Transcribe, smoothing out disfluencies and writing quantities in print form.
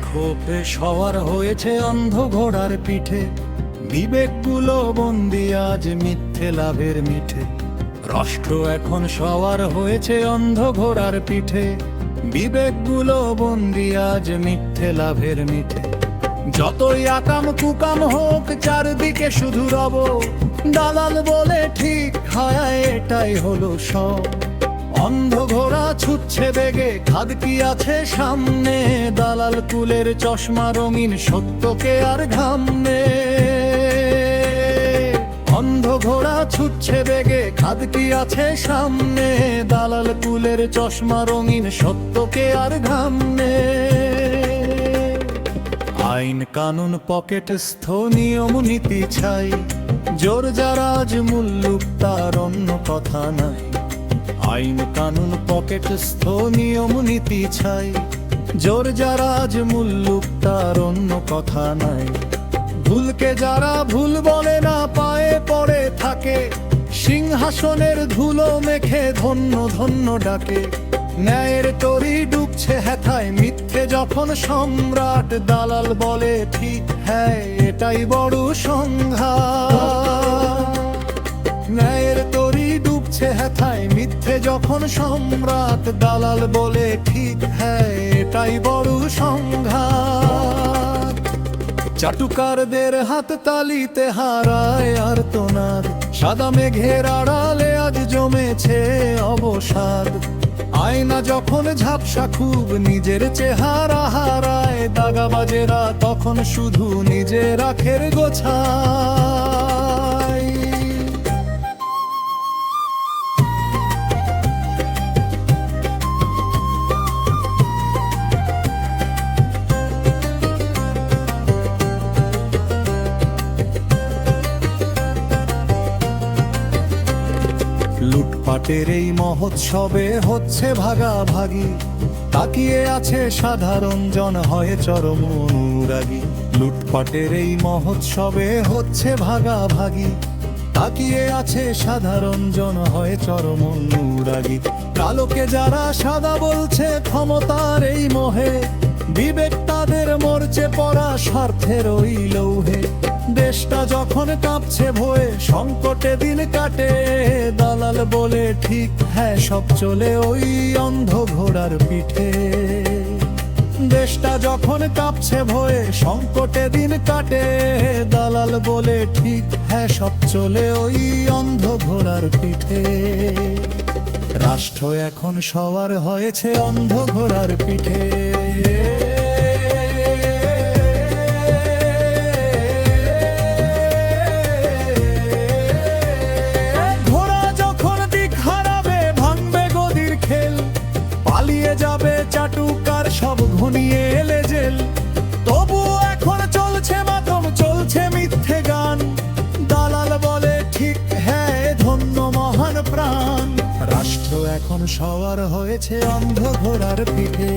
ক্ষোভে সওয়ার হয়েছে অন্ধ ঘোড়ার পিঠে, বিবেকগুলো বন্দি আজ মিথ্যে লাভের মিঠে। রাষ্ট্র এখন সওয়ার হয়েছে অন্ধ ঘোড়ার পিঠে, বিবেকগুলো বন্দি আজ মিথ্যে লাভের মিঠে। যতই আকাম কুকাম হোক চারদিকে শুধু রব, দালাল বলে ঠিক হয় এটাই হলো সব। অন্ধ ঘোড়া ছুটছে বেগে, খাদ কি আছে সামনে, দালাল কুলের চশমা রঙিন সত্যকে আর ঘামনে। অন্ধ ঘোড়া ছুটছে বেগে, খাদ কি আছে সামনে, দালাল কুলের চশমা রঙিন সত্যকে আর ঘামনে। আইন কানুন পকেটস্থ, নিয়ম নীতি ছাই, জোর যারা আজ মুল্লুক তার অন্য কথা নাই। আইন কানুন পকেটস্থ, নিয়ম নীতি ছাই, জোর যারা আজ মুল্লুক তার অন্য কথা নাই। ভুলকে যারা ভুল বলে না পায়ে পড়ে থাকে, সিংহাসনের ধুলো মেখে ধন্য ধন্য ডাকে। ন্যায়ের তরি ডুবছে হেথায়, মিথ্যে যখন সম্রাট, দালাল বলে ঠিক হ্যাঁ এটাই বড় সংঘাত। ন্যায়ের তরি ডুবছে হেথায়, মিথ্যে যখন সম্রাট, দালাল বলে ঠিক হ্যাঁ এটাই বড় সংঘাত। চাটুকারদের হাত তালিতে হারায় আর তোনার, সাদা মেঘের আড়ালে আজ জমেছে অবসাদ। আয়না যখন ঝাপসা খুব নিজের চেহারা হারায়, দাগাবাজেরা তখন শুধু নিজের আখের গোছায়। লুটপাটের এই মহোৎসবে হচ্ছে ভাগাভাগি, তাকিয়ে আছে সাধারণ জন হয়ে চরম অনুরাগী। লুটপাটের এই মহোৎসবে হচ্ছে ভাগাভাগি, তাকিয়ে আছে সাধারণ জন হয়ে চরম অনুরাগী। কালোকে যারা সাদা বলছে ক্ষমতার এই মোহে, বিবেক তাদের মরচে পড়া স্বার্থের ওই লৌহে। দেশটা যখন কাঁপছে ভয়ে, সংকটে দিন কাটে, দালাল বলে ঠিক হ্যাঁ সব চলে ওই অন্ধ ঘোড়ার পিঠে। দেশটা যখন কাঁপছে ভয়ে, সংকটে দিন কাটে, দালাল বলে ঠিক হ্যাঁ সব চলে ওই অন্ধ ঘোড়ার পিঠে। রাষ্ট্র এখন সওয়ার হয়েছে অন্ধ ঘোড়ার পিঠে। যাবে চাটুকার সব ঘনিয়ে এলে জেল, তবু এখন চলছে মাতম, চলছে মিথ্যে গান। দালাল বলে ঠিক হ্যাঁ ধন্য মহান প্রাণ। রাষ্ট্র এখন সওয়ার হয়েছে অন্ধ ঘোড়ার পিঠে।